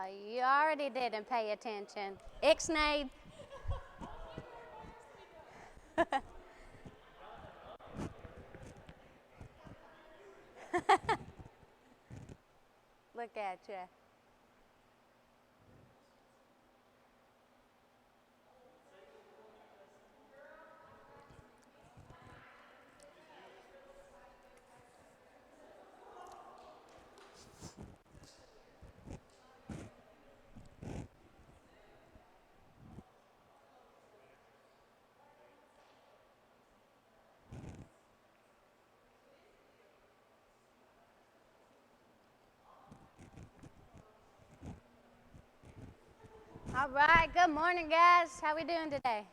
You already didn't pay attention. Ixnay. Look at you. All right, good morning, guys. How we doing today?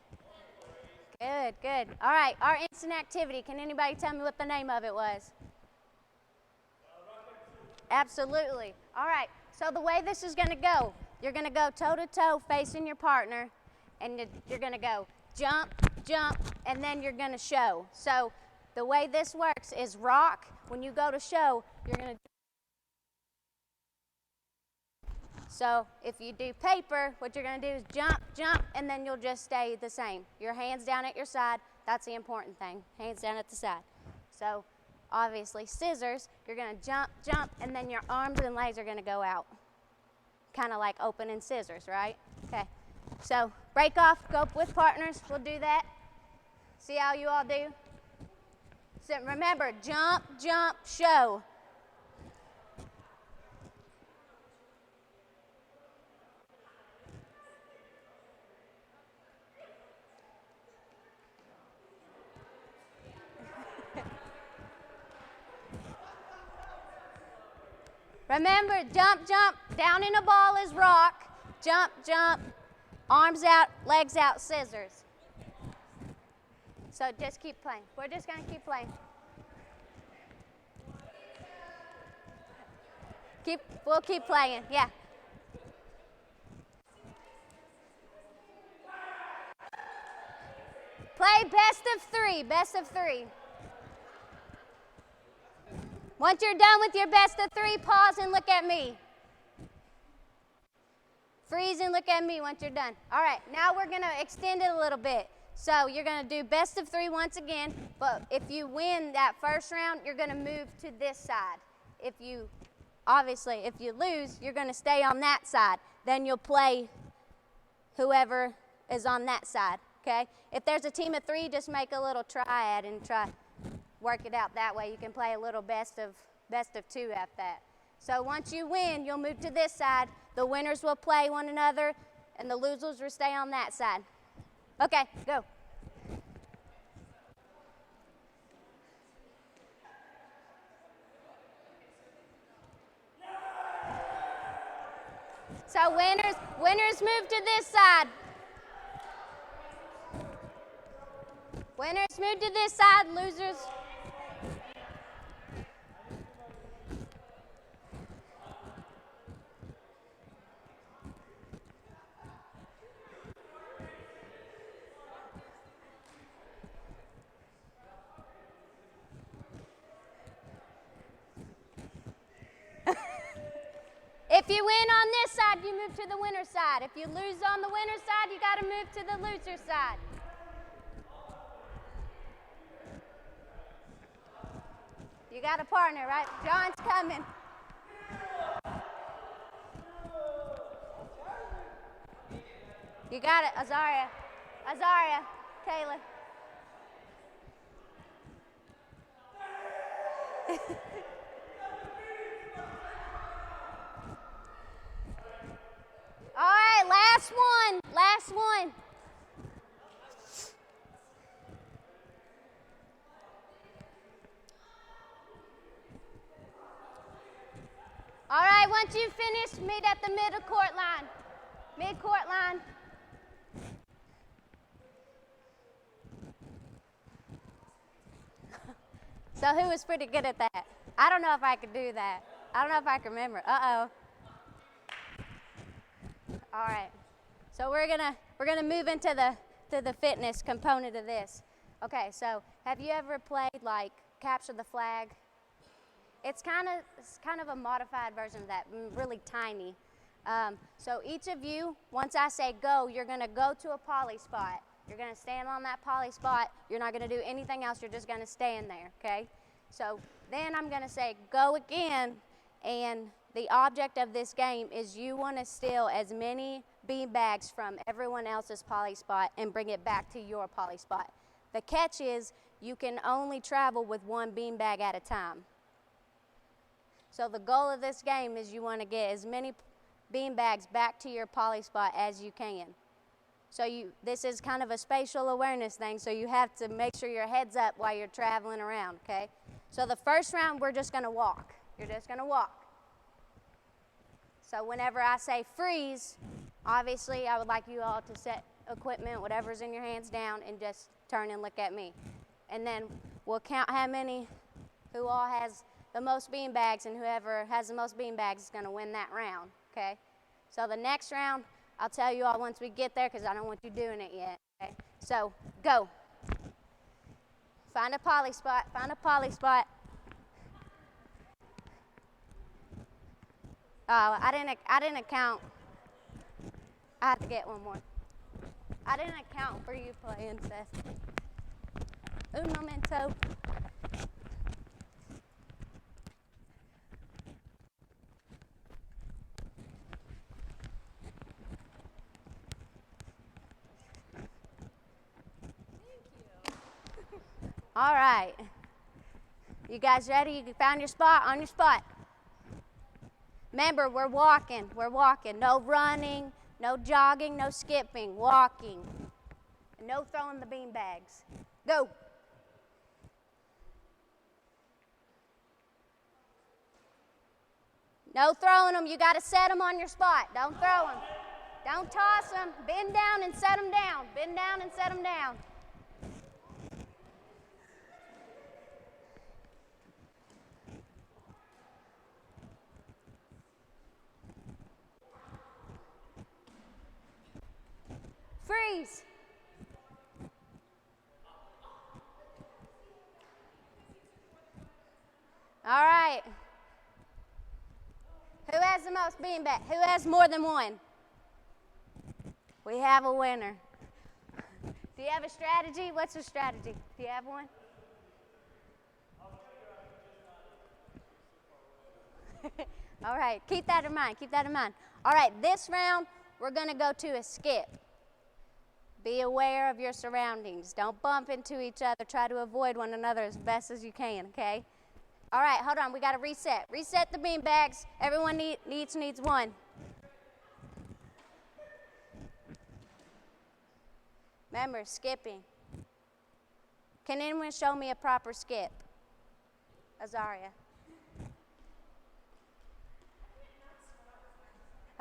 Good, good. All right, our instant activity. Can anybody tell me what the name of it was? Absolutely. All right, so the way this is going to go, you're going to go toe-to-toe facing your partner, and you're going to go jump, jump, and then you're going to show. So the way this works is rock. When you go to show, you're going to So if you do paper, what you're going to do is jump, jump, and then you'll just stay the same. Your hands down at your side. That's the important thing. Hands down at the side. So obviously scissors, you're going to jump, jump, and then your arms and legs are going to go out. Kind of like opening scissors, right? Okay. So break off, go with partners. We'll do that. See how you all do? So remember, jump, jump, show. Remember, jump, jump, down in a ball is rock, jump, jump, arms out, legs out, scissors. So just keep playing. We're just going to keep playing. We'll keep playing, yeah. Play best of three, best of three. Once you're done with your best of three, pause and look at me. Freeze and look at me once you're done. All right, now we're going to extend it a little bit. So you're going to do best of three once again, but if you win that first round, you're going to move to this side. If you lose, you're going to stay on that side. Then you'll play whoever is on that side, okay? If there's a team of three, just make a little triad and try work it out that way. You can play a little best of two at that. So once you win, you'll move to this side. The winners will play one another, and the losers will stay on that side. Okay, go. So winners move to this side. Winners move to this side, losers. If you win on this side, you move to the winner's side. If you lose on the winner's side, you got to move to the loser's side. You got a partner, right? John's coming. You got it, Azaria. Kayla. All right, last one. All right, once you've finished, meet at the mid-court line. Mid-court line. So who was pretty good at that? I don't know if I could do that. I don't know if I can remember. Uh-oh. All right. So we're gonna move into the fitness component of this. Okay, so have you ever played like capture the flag? It's kind of a modified version of that, really tiny. So each of you, once I say go, you're going to go to a poly spot. You're going to stand on that poly spot. You're not going to do anything else. You're just going to stand there, okay? So then I'm going to say go again, and the object of this game is you want to steal as many bean bags from everyone else's poly spot and bring it back to your poly spot. The catch is you can only travel with one bean bag at a time. So the goal of this game is you want to get as many bean bags back to your poly spot as you can. So this is kind of a spatial awareness thing, so you have to make sure your head's up while you're traveling around, okay? So the first round, we're just going to walk. You're just going to walk. So whenever I say freeze, obviously I would like you all to set equipment, whatever's in your hands, down and just turn and look at me. And then we'll count who all has the most bean bags, and whoever has the most bean bags is going to win that round, okay? So the next round, I'll tell you all once we get there because I don't want you doing it yet, okay? So go. Find a poly spot, find a poly spot. Oh, I didn't account. I have to get one more. I didn't account for you playing, Seth. Un momento. All right. You guys ready? You found your spot? On your spot. Remember, we're walking. We're walking. No running, no jogging, no skipping. Walking. And no throwing the bean bags. Go. No throwing them. You got to set them on your spot. Don't throw them. Don't toss them. Bend down and set them down. Bend down and set them down. Freeze. All right. Who has the most beanbag? Who has more than one? We have a winner. Do you have a strategy? What's your strategy? Do you have one? All right, keep that in mind. Keep that in mind. All right, this round, we're going to go to a skip. Be aware of your surroundings. Don't bump into each other. Try to avoid one another as best as you can, okay? All right, hold on. We got to reset. Reset the bean bags. Everyone needs one. Remember, skipping. Can anyone show me a proper skip? Azaria.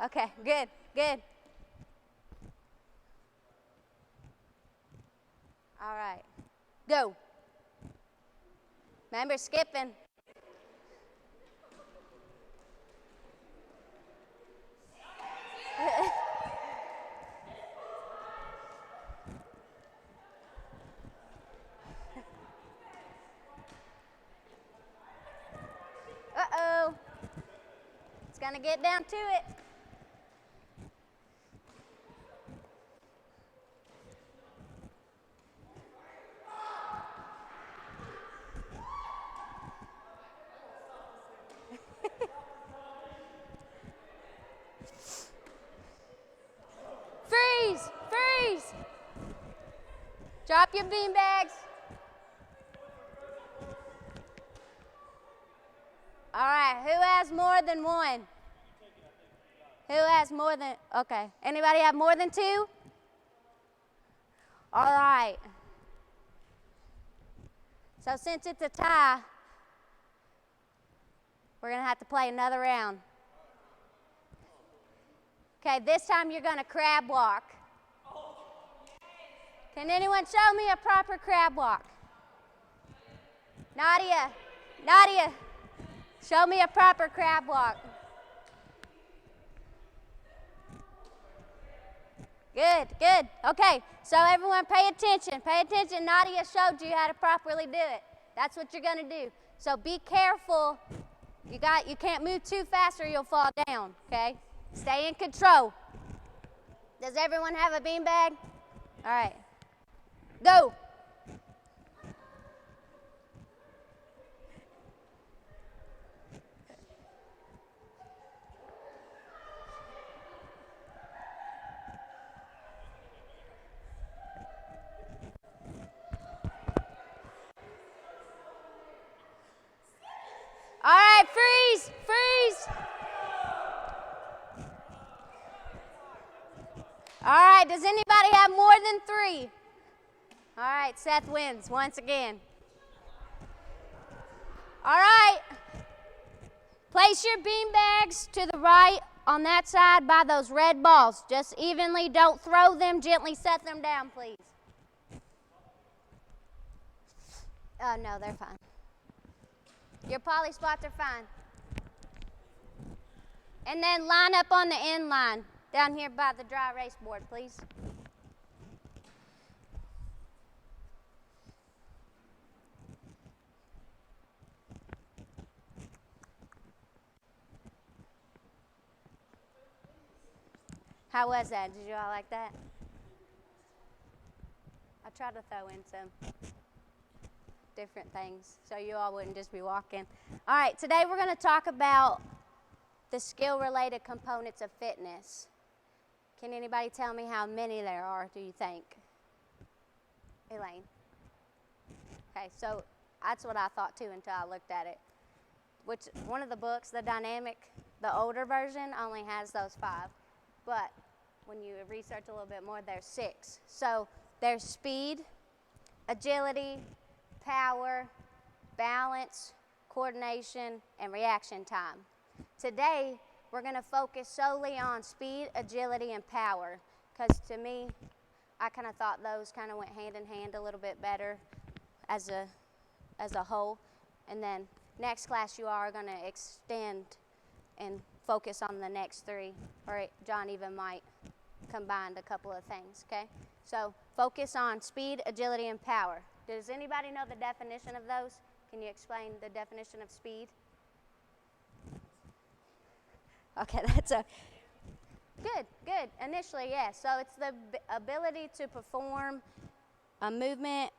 Okay, good, good. All right, go. Remember, skipping. Uh-oh. It's going to get down to it. Freeze! Freeze! Drop your bean bags. All right, who has more than one? Who has more than, okay. Anybody have more than two? All right. So since it's a tie, we're going to have to play another round. Okay, this time you're going to crab walk. Can anyone show me a proper crab walk? Nadia, Nadia, show me a proper crab walk. Good, good. Okay, so everyone pay attention. Pay attention. Nadia showed you how to properly do it. That's what you're going to do. So be careful. You can't move too fast or you'll fall down, okay? Stay in control. Does everyone have a beanbag? All right. Go. All right, freeze, freeze. All right, does anybody have more than 3? All right, Seth wins once again. All right, place your bean bags to the right on that side by those red balls. Just evenly, don't throw them, gently set them down, please. Oh, no, they're fine. Your poly spots are fine. And then line up on the end line down here by the dry erase board, please. How was that? Did you all like that? I tried to throw in some different things so you all wouldn't just be walking. All right, today we're going to talk about the skill-related components of fitness. Can anybody tell me how many there are, do you think? Elaine? Okay, so that's what I thought too until I looked at it. Which, one of the books, the Dynamic, the older version, only has those 5. But when you research a little bit more, there's 6. So there's speed, agility, power, balance, coordination, and reaction time. Today, we're going to focus solely on speed, agility, and power, because to me, I kind of thought those kind of went hand in hand a little bit better as a whole. And then next class, you are going to extend and focus on the next 3, or John even might combine a couple of things, okay? So focus on speed, agility, and power. Does anybody know the definition of those? Can you explain the definition of speed? Okay, that's a good. Initially, yes. So it's the ability to perform a movement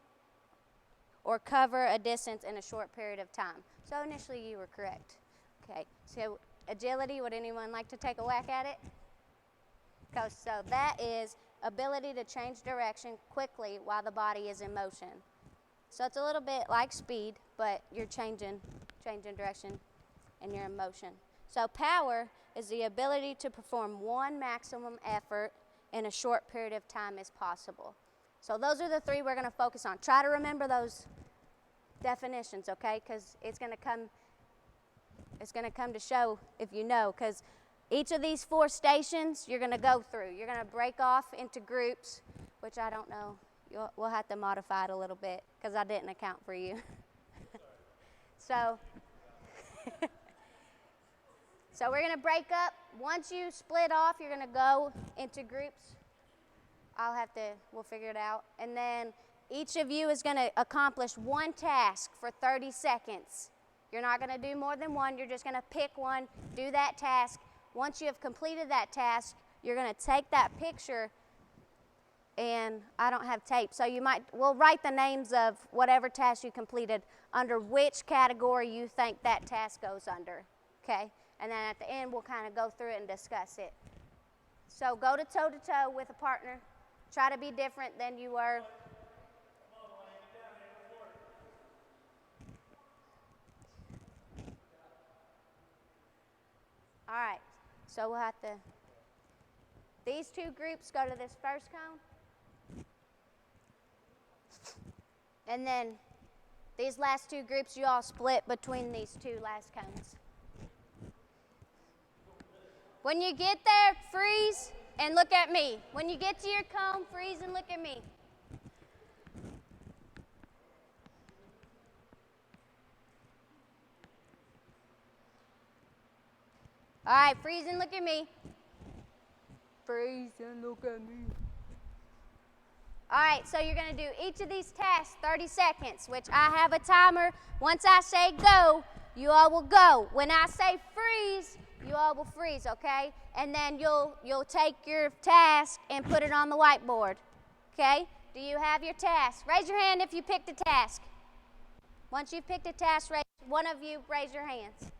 or cover a distance in a short period of time. So initially, you were correct. Okay, so agility, would anyone like to take a whack at it? So that is ability to change direction quickly while the body is in motion. So it's a little bit like speed, but you're changing direction and you're in motion. So power is the ability to perform one maximum effort in a short period of time as possible. So those are the 3 we're going to focus on. Try to remember those definitions, okay? Because it's going to come to show if you know, because each of these 4 stations you're going to go through. You're going to break off into groups, which I don't know. We'll have to modify it a little bit because I didn't account for you. So we're going to break up. Once you split off, you're going to go into groups. We'll figure it out. And then each of you is going to accomplish one task for 30 seconds. You're not going to do more than one. You're just going to pick one, do that task. Once you have completed that task, you're going to take that picture, and I don't have tape, so we'll write the names of whatever task you completed under which category you think that task goes under, okay? And then at the end, we'll kind of go through it and discuss it. So go to toe-to-toe with a partner. Try to be different than you were. All right, so we'll have to, these 2 groups go to this first cone. And then these last 2 groups, you all split between these 2 last cones. When you get there, freeze and look at me. When you get to your cone, freeze and look at me. All right, freeze and look at me. Freeze and look at me. All right, so you're going to do each of these tasks 30 seconds, which I have a timer. Once I say go, you all will go. When I say freeze, you all will freeze, okay? And then you'll take your task and put it on the whiteboard, okay? Do you have your task? Raise your hand if you picked a task. Once you've picked a task, one of you raise your hands.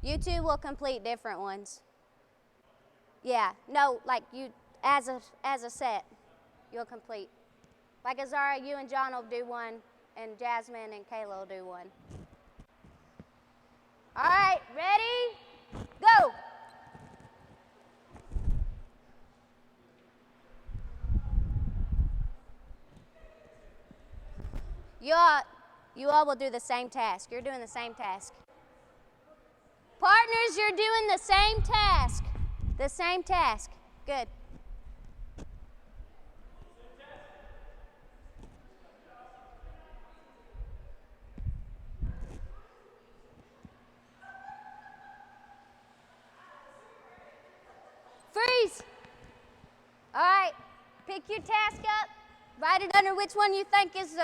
You two will complete different ones. Yeah, no, like you, as a set, you'll complete. Like Azara, you and John will do one, and Jasmine and Kayla will do one. All right, ready? Go. You all will do the same task. You're doing the same task. Partners, you're doing the same task. The same task. Good. Freeze. All right, pick your task up. Write it under which one you think is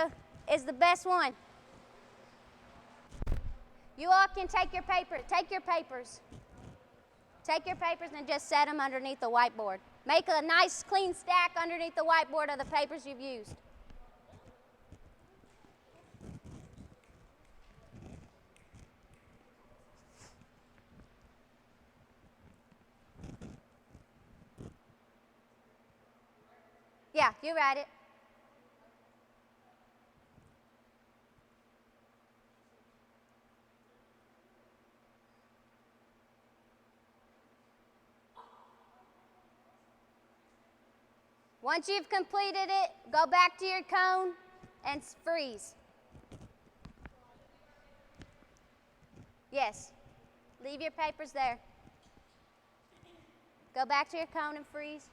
the best one. You all can take your papers. Take your papers and just set them underneath the whiteboard. Make a nice clean stack underneath the whiteboard of the papers you've used. Yeah, you write it. Once you've completed it, go back to your cone and freeze. Yes. Leave your papers there. Go back to your cone and freeze.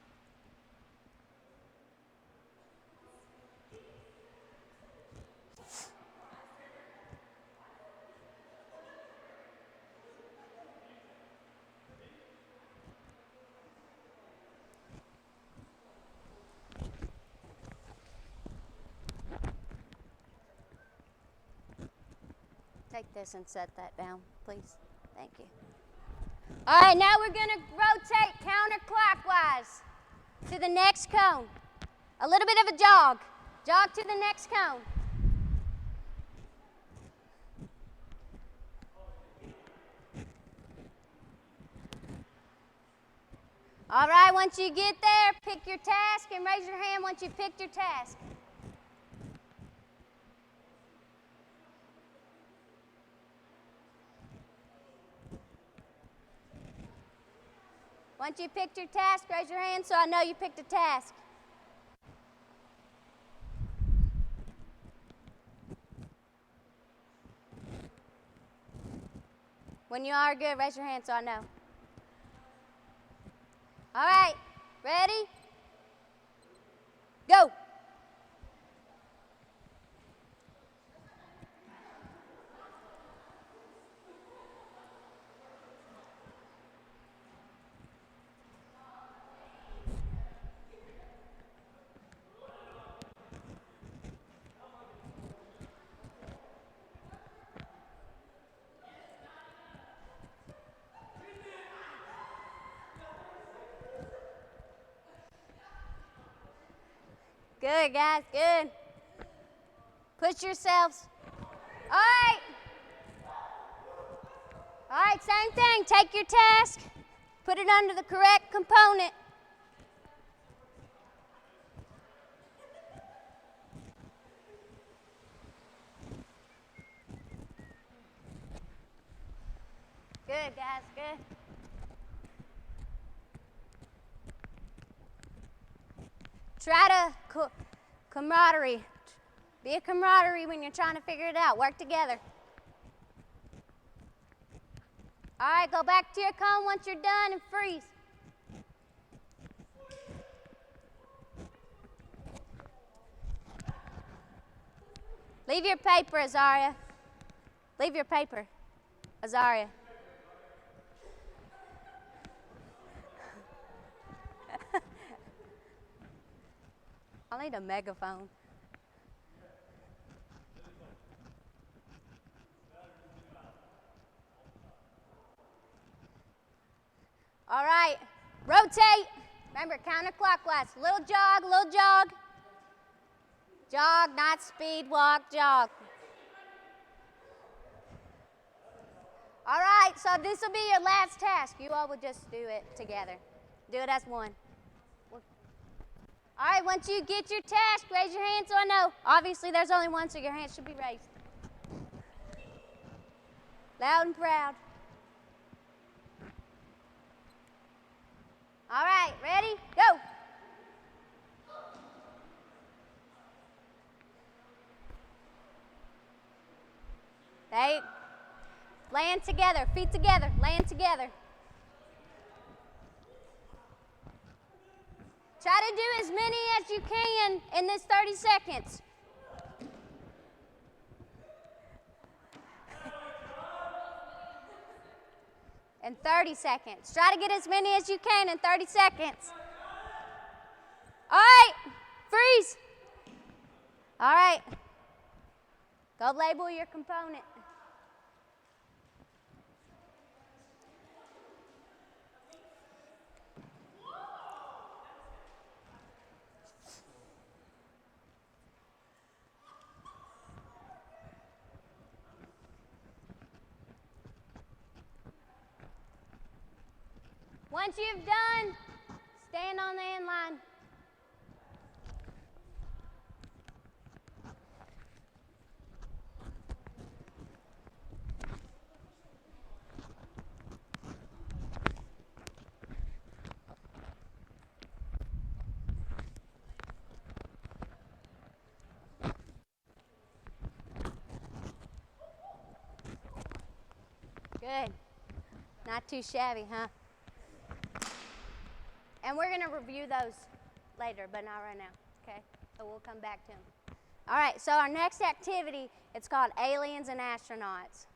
Take this and set that down, please. Thank you. All right, now we're going to rotate counterclockwise to the next cone. A little bit of a jog. Jog to the next cone. All right, once you get there, pick your task and raise your hand once you've picked your task. Once you picked your task, raise your hand so I know you picked a task. When you are good, raise your hand so I know. All right, ready? Go. Good, guys, good. Push yourselves. All right. All right, same thing. Take your task, put it under the correct component. Good, guys, good. Try to camaraderie. Be a camaraderie when you're trying to figure it out. Work together. All right, go back to your cone once you're done and freeze. Leave your paper, Azaria. Leave your paper, Azaria. I need a megaphone. rotate. Remember, counterclockwise. Little jog, little jog. Jog, not speed walk, jog. All right, so this will be your last task. You all will just do it together. Do it as one. All right, once you get your task, raise your hand so I know. Obviously, there's only one, so your hand should be raised. Loud and proud. All right, ready? Go. They land together, feet together, land together. Try to do as many as you can in this 30 seconds. In 30 seconds. Try to get as many as you can in 30 seconds. All right, freeze. All right, go label your component. Once you've done, stand on the end line. Good. Not too shabby, huh? And we're going to review those later, but not right now, okay? So we'll come back to them. All right, so our next activity, it's called Aliens and Astronauts.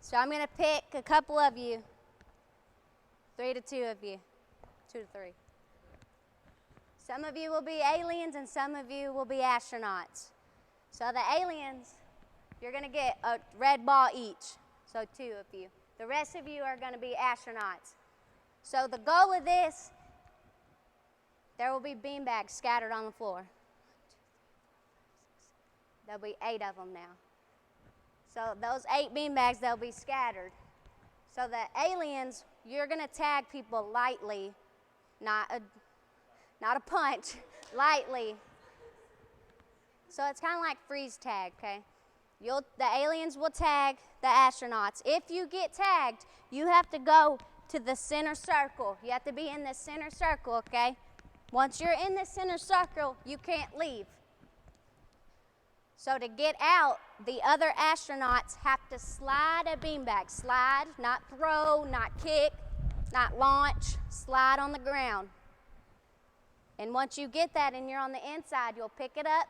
So I'm going to pick a couple of you, 3 to 2 of you, 2 to 3. Some of you will be aliens and some of you will be astronauts. So the aliens, you're going to get a red ball each, so 2 of you. The rest of you are going to be astronauts. So the goal of this, there will be beanbags scattered on the floor. There'll be 8 of them now. So those 8 beanbags, they'll be scattered. So the aliens, you're going to tag people lightly, not a punch, lightly. So it's kind of like freeze tag, okay? The aliens will tag the astronauts. If you get tagged, you have to go to the center circle. You have to be in the center circle, okay? Once you're in the center circle, you can't leave. So to get out, the other astronauts have to slide a beanbag. Slide, not throw, not kick, not launch. Slide on the ground. And once you get that and you're on the inside, you'll pick it up.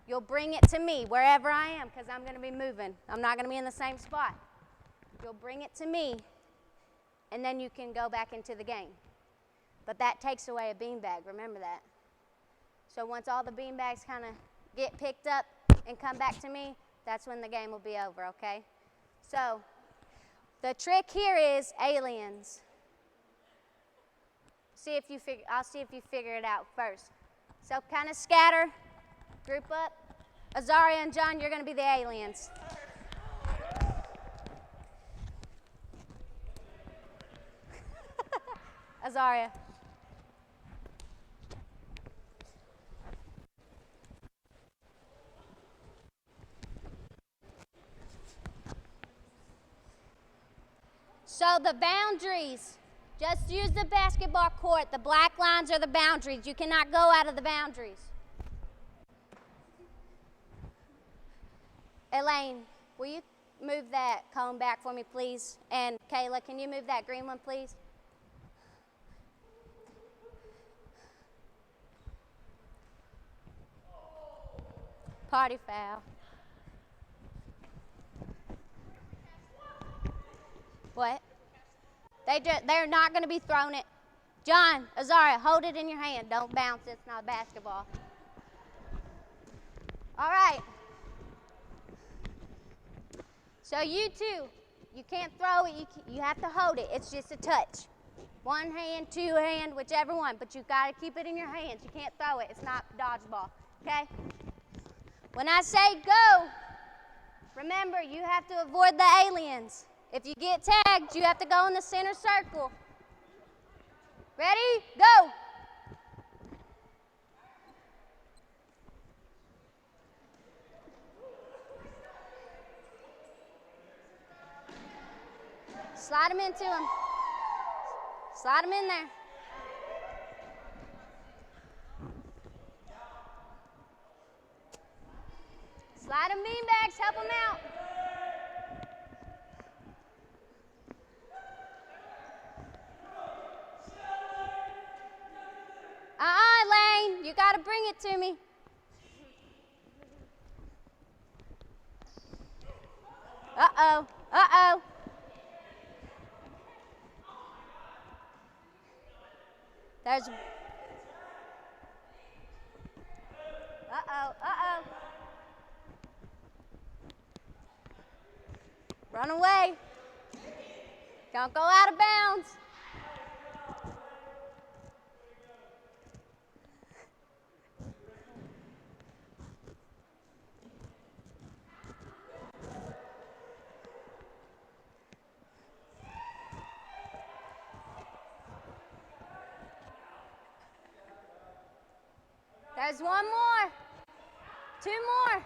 You'll bring it to me wherever I am because I'm going to be moving. I'm not going to be in the same spot. You'll bring it to me, and then you can go back into the game. But that takes away a beanbag. Remember that. So once all the beanbags kind of get picked up and come back to me, that's when the game will be over, okay? So the trick here is aliens. I'll see if you figure it out first. So kind of scatter, group up. Azaria and John, you're going to be the aliens. Azaria. So the boundaries, just use the basketball court. The black lines are the boundaries. You cannot go out of the boundaries. Elaine, will you move that cone back for me, please? And Kayla, can you move that green one, please? Party foul. What? They're not going to be throwing it. John, Azaria, hold it in your hand. Don't bounce. It's not basketball. All right. So you two, you can't throw it. You have to hold it. It's just a touch. One hand, two hand, whichever one, but you got to keep it in your hands. You can't throw it. It's not dodgeball, okay? When I say go, remember you have to avoid the aliens. If you get tagged, you have to go in the center circle. Ready? Go! Slide them into him. Slide them in there. Slide them beanbags, help them out. Lane, you got to bring it to me. Uh-oh, uh-oh. There's, uh-oh, uh-oh. Run away. Don't go out of bounds. There's one more. Two more.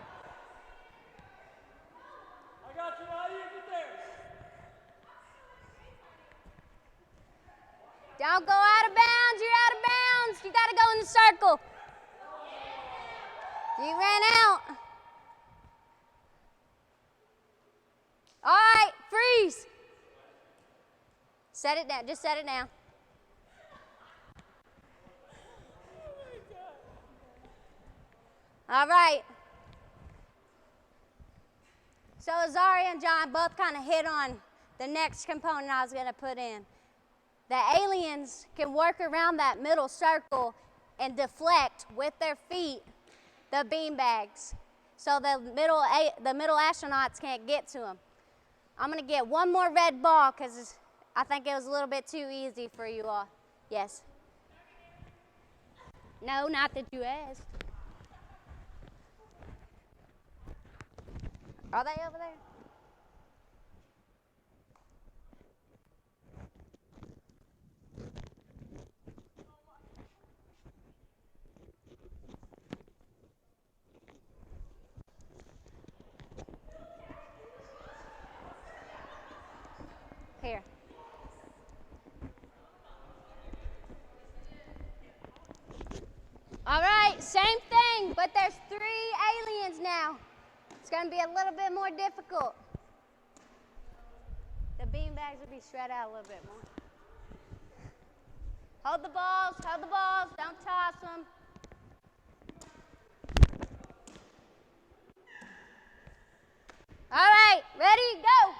I got you. How do you get there? Don't go out of bounds. You're out of bounds. You got to go in the circle. You ran out. All right, freeze. Set it down. Just set it down. All right. So Azari and John both kind of hit on the next component I was going to put in. The aliens can work around that middle circle and deflect with their feet the beanbags, so the middle astronauts can't get to them. I'm going to get one more red ball because I think it was a little bit too easy for you all. Yes? No, not that you asked. Are they over there? Here. All right, same thing, but there's 3 aliens now. It's going to be a little bit more difficult. The beanbags will be spread out a little bit more. Hold the balls, don't toss them. All right, ready, go.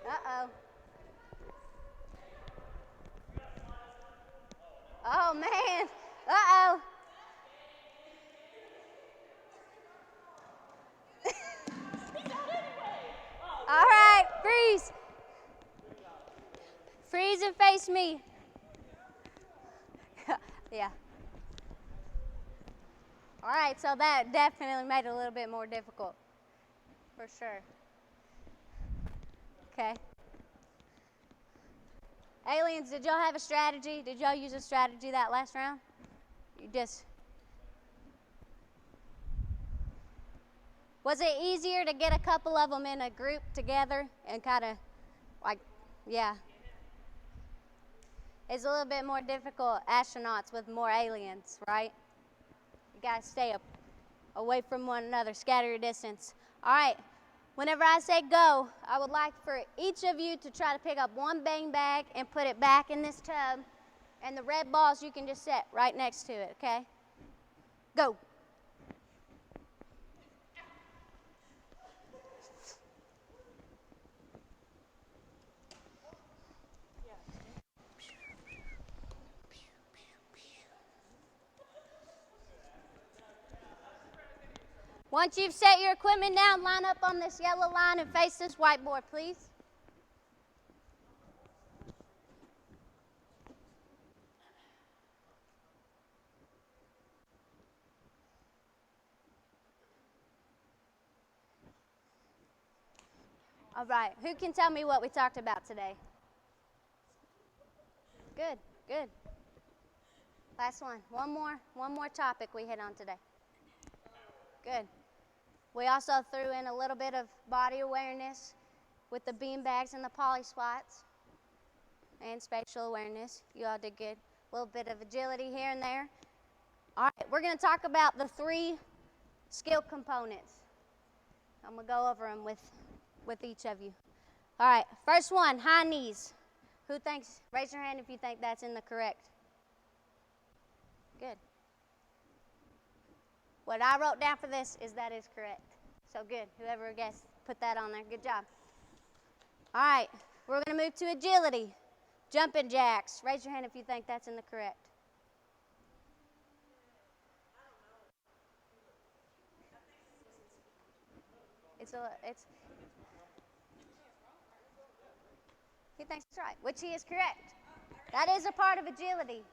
Uh-oh. Oh, man. Uh-oh. All right, freeze. Freeze and face me. Yeah. All right, so that definitely made it a little bit more difficult, for sure. Okay. Aliens, did y'all have a strategy? Did y'all use a strategy that last round? You just... Was it easier to get a couple of them in a group together and kind of, like, yeah. It's a little bit more difficult, astronauts with more aliens, right? You got to stay away from one another, scatter your distance. All right. Whenever I say go, I would like for each of you to try to pick up one beanbag and put it back in this tub. And the red balls you can just set right next to it, okay? Go. Once you've set your equipment down, line up on this yellow line and face this whiteboard, please. All right, who can tell me what we talked about today? Good, good. Last one. One more topic we hit on today. Good. We also threw in a little bit of body awareness with the bean bags and the poly squats and spatial awareness. You all did good. A little bit of agility here and there. All right, we're going to talk about the 3 skill components. I'm going to go over them with each of you. All right, first one, high knees. Who thinks, raise your hand if you think that's in the correct. Good. What I wrote down for this is that is correct. So good. Whoever guessed, put that on there. Good job. All right, we're going to move to agility. Jumping jacks. Raise your hand if you think that's in the correct. He thinks it's right, which he is correct. That is a part of agility.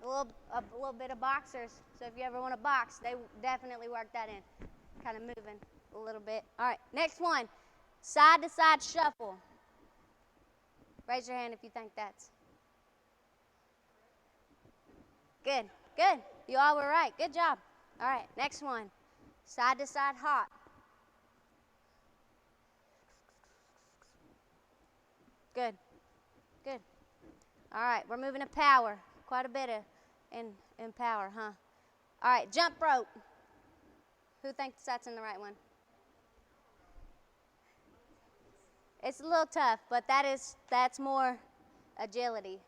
A little bit of boxers. So if you ever want to box, they definitely work that in. Kind of moving a little bit. All right, next one. Side to side shuffle. Raise your hand if you think that's. Good, good. You all were right. Good job. All right, next one. Side to side hop. Good, good. All right, we're moving to power. Quite a bit in power, huh? All right, jump rope. Who thinks that's in the right one? It's a little tough, but that's more agility.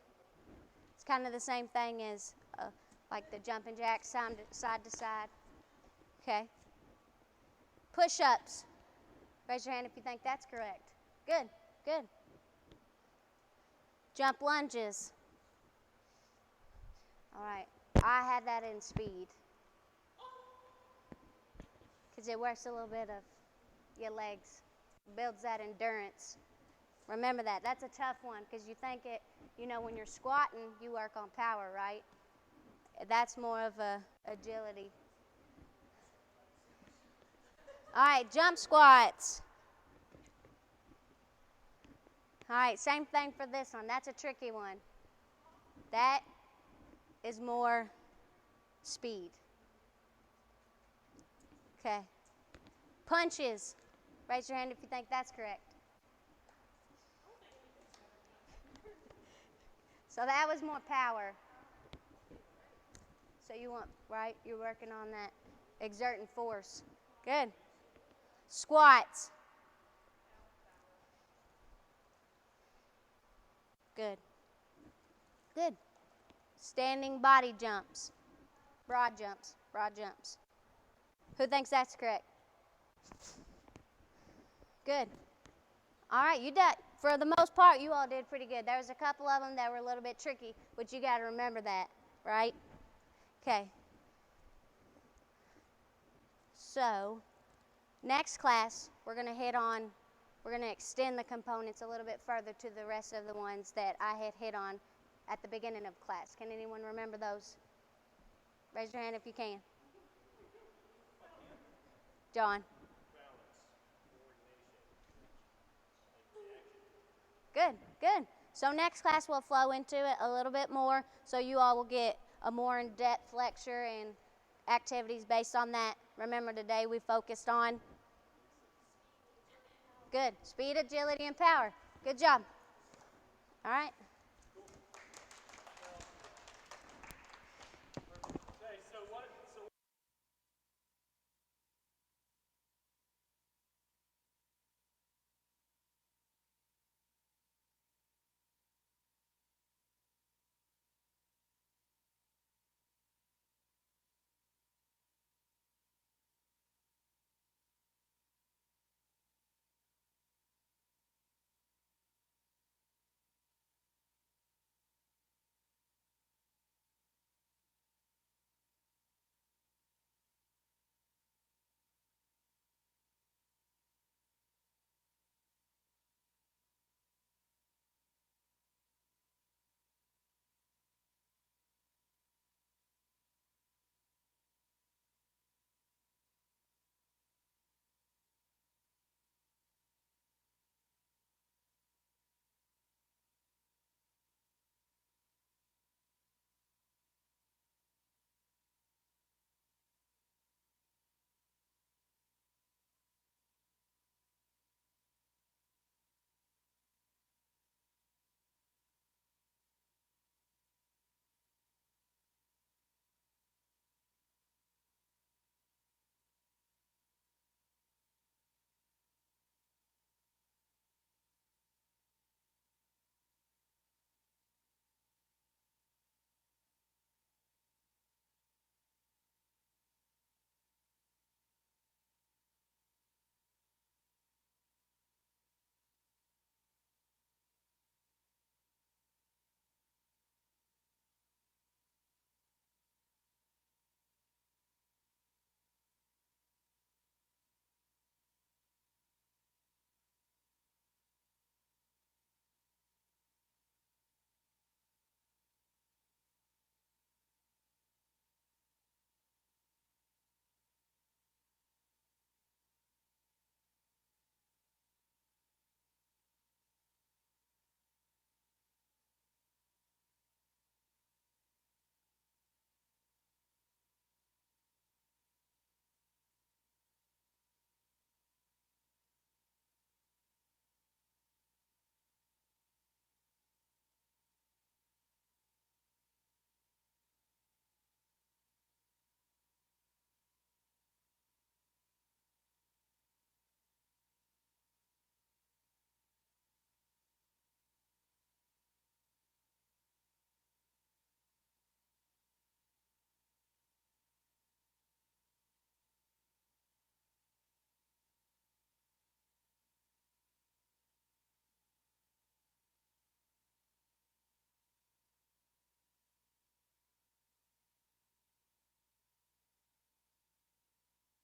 It's kind of the same thing as like the jumping jacks, side to side. Okay. Push-ups. Raise your hand if you think that's correct. Good, good. Jump lunges. All right, I had that in speed because it works a little bit of your legs, builds that endurance. Remember that. That's a tough one because you think it, when you're squatting, you work on power, right? That's more of a agility. All right, jump squats. All right, same thing for this one. That's a tricky one. That is more speed. Okay. Punches. Raise your hand if you think that's correct. So that was more power. So you want, right? You're working on that exerting force. Good. Squats. Good. Good. Standing body jumps. Broad jumps. Broad jumps. Who thinks that's correct? Good. All right, you did. For the most part, you all did pretty good. There was a couple of them that were a little bit tricky, but you got to remember that, right? Okay. So, next class, we're going to extend the components a little bit further to the rest of the ones that I had hit on at the beginning of class. Can anyone remember those? Raise your hand if you can. John. Good, good. So next class we'll flow into it a little bit more, so you all will get a more in-depth lecture and activities based on that. Remember, today we focused on good speed, agility, and power. Good job. All right.